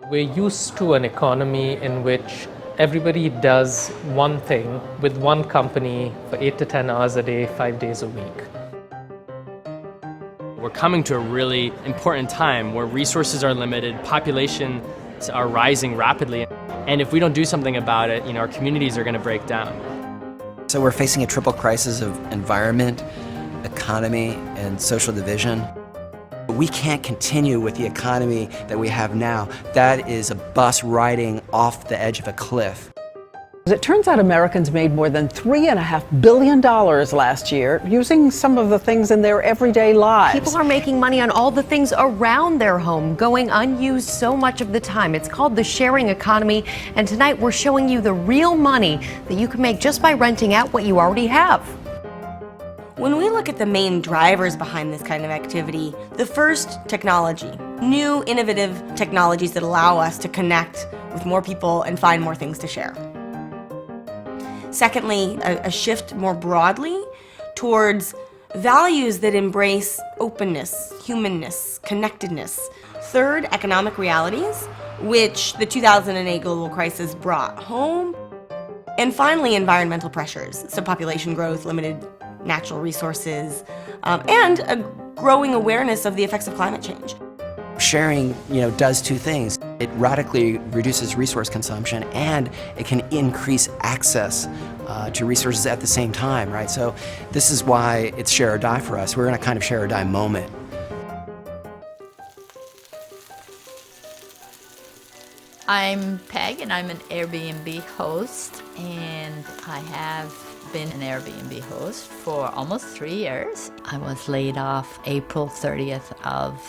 We're used to an economy in which everybody does one thing with one company for 8 to 10 hours a day, 5 days a week. We're coming to a really important time where resources are limited, populations are rising rapidly, and if we don't do something about it, our communities are going to break down. So we're facing a triple crisis of environment, economy, and social division. We can't continue with the economy that we have now. That is a bus riding off the edge of a cliff. It turns out Americans made more than $3.5 billion last year using some of the things in their everyday lives. People are making money on all the things around their home, going unused so much of the time. It's called the sharing economy, and tonight we're showing you the real money that you can make just by renting out what you already have. When we look at the main drivers behind this kind of activity, the first, technology. New, innovative technologies that allow us to connect with more people and find more things to share. Secondly, a shift more broadly towards values that embrace openness, humanness, connectedness. Third, economic realities, which the 2008 global crisis brought home. And finally, environmental pressures, so population growth, limited natural resources, and a growing awareness of the effects of climate change. Sharing, does two things. It radically reduces resource consumption, and it can increase access to resources at the same time, right? So this is why it's share or die for us. We're in a kind of share or die moment. I'm Peg, and I'm an Airbnb host, and I have been an Airbnb host for almost 3 years. I was laid off April 30th of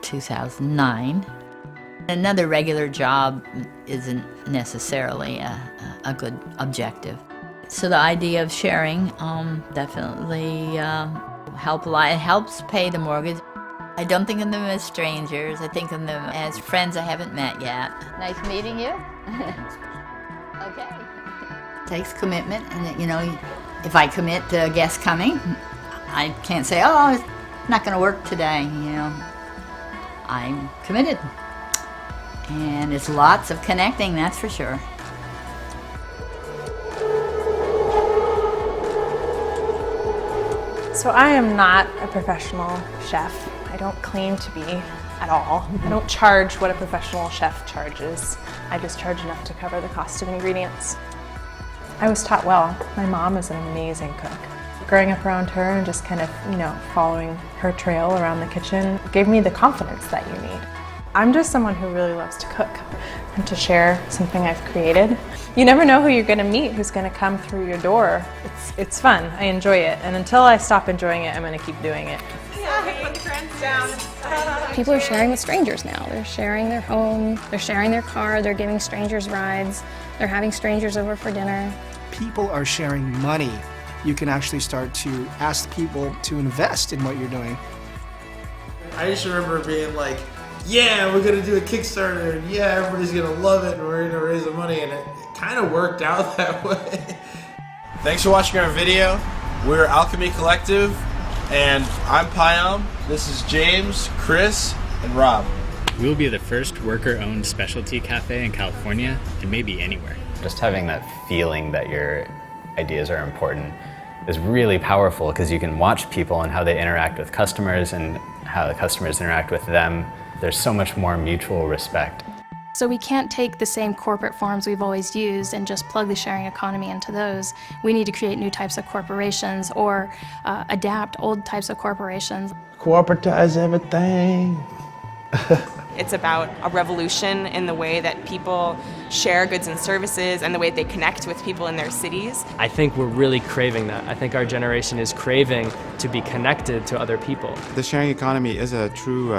2009. Another regular job isn't necessarily a good objective. So the idea of sharing definitely helps pay the mortgage. I don't think of them as strangers. I think of them as friends I haven't met yet. Nice meeting you. Okay. It takes commitment, and if I commit to a guest coming, I can't say, oh, it's not going to work today. I'm committed. And it's lots of connecting, that's for sure. So I am not a professional chef. I don't claim to be at all. I don't charge what a professional chef charges. I just charge enough to cover the cost of ingredients. I was taught well. My mom is an amazing cook. Growing up around her and just kind of, following her trail around the kitchen gave me the confidence that you need. I'm just someone who really loves to cook and to share something I've created. You never know who you're going to meet, who's going to come through your door. It's fun. I enjoy it. And until I stop enjoying it, I'm going to keep doing it. People are sharing with strangers now. They're sharing their home, they're sharing their car, they're giving strangers rides, they're having strangers over for dinner. People are sharing money. You can actually start to ask people to invest in what you're doing. I just remember being like, yeah, we're gonna do a Kickstarter, and yeah, everybody's gonna love it, and we're gonna raise the money, and it kind of worked out that way. Thanks for watching our video. We're Alchemy Collective, and I'm Payam. This is James, Chris, and Rob. We will be the first worker-owned specialty cafe in California, and maybe anywhere. Just having that feeling that your ideas are important is really powerful, because you can watch people and how they interact with customers and how the customers interact with them. There's so much more mutual respect. So we can't take the same corporate forms we've always used and just plug the sharing economy into those. We need to create new types of corporations or adapt old types of corporations. Corporatize everything. It's about a revolution in the way that people share goods and services and the way they connect with people in their cities. I think we're really craving that. I think our generation is craving to be connected to other people. The sharing economy is a true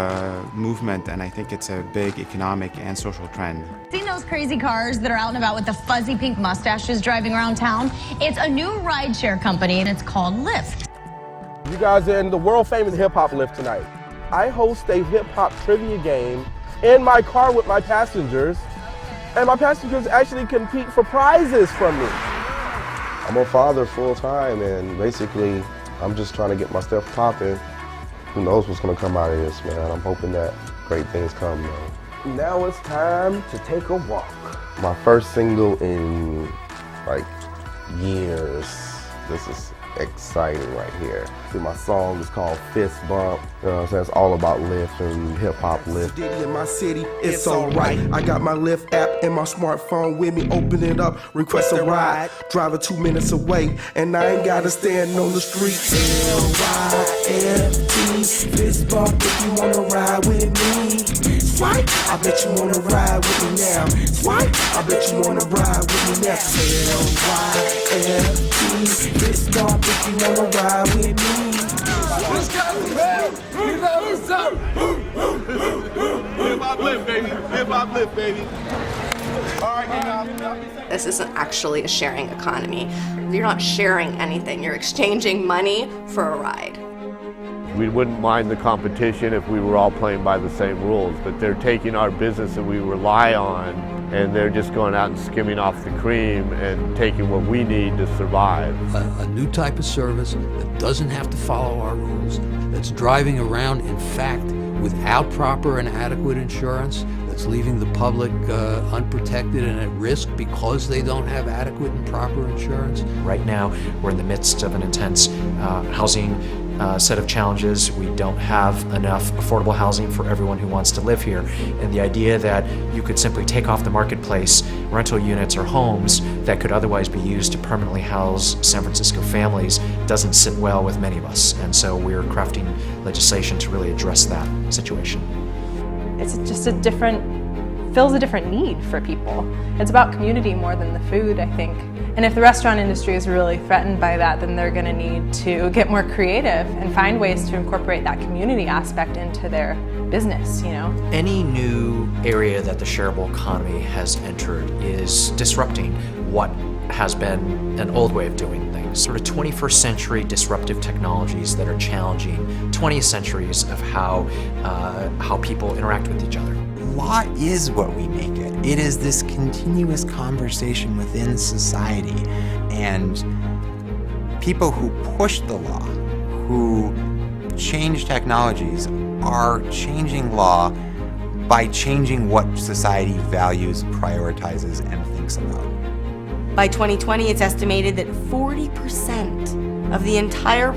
movement, and I think it's a big economic and social trend. Seen those crazy cars that are out and about with the fuzzy pink mustaches driving around town? It's a new rideshare company, and it's called Lyft. You guys are in the world famous hip hop Lyft tonight. I host a hip hop trivia game in my car with my passengers, and my passengers actually compete for prizes from me. I'm a father full time, and basically I'm just trying to get my stuff popping. Who knows what's gonna come out of this, man? I'm hoping that great things come, though. Now it's time to take a walk. My first single in like years. This is exciting right here. See, my song is called Fist Bump. You know what I'm saying? It's all about Lyft and hip hop Lyft. In my city, it's alright. I got my Lyft app and my smartphone with me. Open it up, request a ride. Driving 2 minutes away, and I ain't gotta stand on the street. Lyft, fist bump if you wanna ride with me. Swipe, I bet you wanna ride with me now. Swipe, I bet you wanna ride with me now. Lyft, fist bump if you wanna ride with me. Let's go! What's up? Hip hop Lyft, baby. Hip hop Lyft, baby. All right, this isn't actually a sharing economy. You're not sharing anything. You're exchanging money for a ride. We wouldn't mind the competition if we were all playing by the same rules, but they're taking our business that we rely on and they're just going out and skimming off the cream and taking what we need to survive. A new type of service that doesn't have to follow our rules, that's driving around, in fact, without proper and adequate insurance, that's leaving the public unprotected and at risk because they don't have adequate and proper insurance. Right now, we're in the midst of an intense housing set of challenges. We don't have enough affordable housing for everyone who wants to live here. And the idea that you could simply take off the marketplace rental units or homes that could otherwise be used to permanently house San Francisco families doesn't sit well with many of us. And so we're crafting legislation to really address that situation. It's just fills a different need for people. It's about community more than the food, I think. And if the restaurant industry is really threatened by that, then they're going to need to get more creative and find ways to incorporate that community aspect into their business, you know? Any new area that the shareable economy has entered is disrupting what has been an old way of doing things. Sort of 21st century disruptive technologies that are challenging 20th centuries of how people interact with each other. Law is what we make it. It is this continuous conversation within society, and people who push the law, who change technologies, are changing law by changing what society values, prioritizes, and thinks about. By 2020, it's estimated that 40% of the entire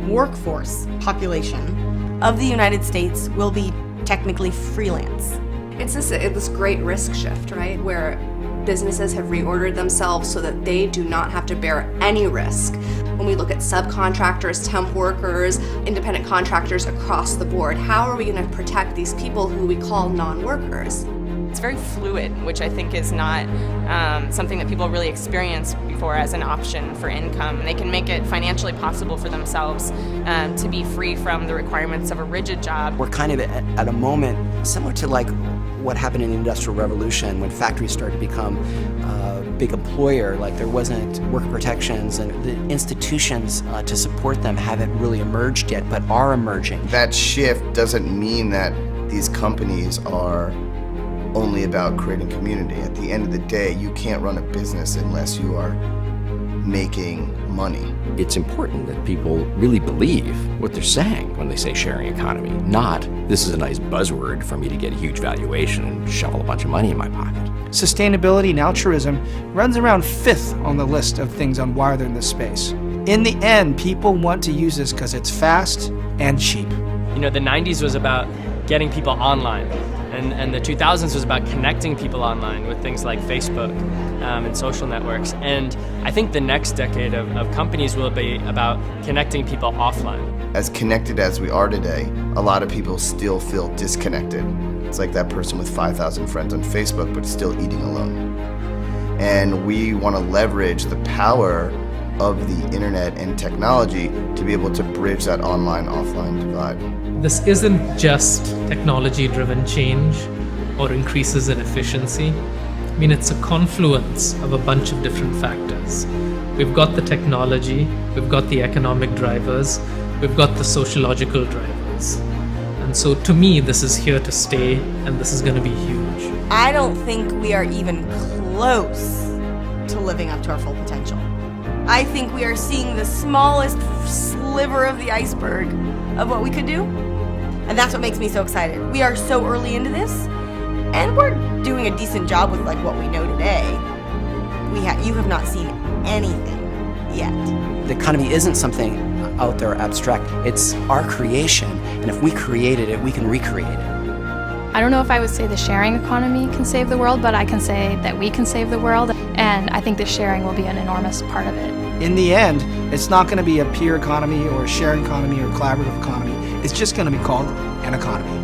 workforce population of the United States will be technically freelance. It's this great risk shift, right, where businesses have reordered themselves so that they do not have to bear any risk. When we look at subcontractors, temp workers, independent contractors across the board, how are we going to protect these people who we call non-workers? It's very fluid, which I think is not something that people really experience before as an option for income. And they can make it financially possible for themselves to be free from the requirements of a rigid job. We're kind of at a moment similar to like what happened in the Industrial Revolution when factories started to become a big employer. Like there wasn't worker protections, and the institutions to support them haven't really emerged yet, but are emerging. That shift doesn't mean that these companies are only about creating community. At the end of the day, you can't run a business unless you are making money. It's important that people really believe what they're saying when they say sharing economy, not this is a nice buzzword for me to get a huge valuation and shovel a bunch of money in my pocket. Sustainability and altruism runs around 5th on the list of things on why they're in this space. In the end, people want to use this because it's fast and cheap. You know, the 90s was about getting people online. And the 2000s was about connecting people online with things like Facebook and social networks. And I think the next decade of companies will be about connecting people offline. As connected as we are today, a lot of people still feel disconnected. It's like that person with 5,000 friends on Facebook but still eating alone. And we want to leverage the power of the internet and technology to be able to bridge that online-offline divide. This isn't just technology-driven change or increases in efficiency. I mean, it's a confluence of a bunch of different factors. We've got the technology, we've got the economic drivers, we've got the sociological drivers. And so to me, this is here to stay, and this is going to be huge. I don't think we are even close to living up to our full potential. I think we are seeing the smallest sliver of the iceberg of what we could do. And that's what makes me so excited. We are so early into this, And we're doing a decent job with like what we know today. You have not seen anything yet. The economy isn't something out there abstract. It's our creation, and if we created it, we can recreate it. I don't know if I would say the sharing economy can save the world, but I can say that we can save the world, and I think the sharing will be an enormous part of it. In the end, it's not going to be a peer economy or a sharing economy or a collaborative economy. It's just going to be called an economy.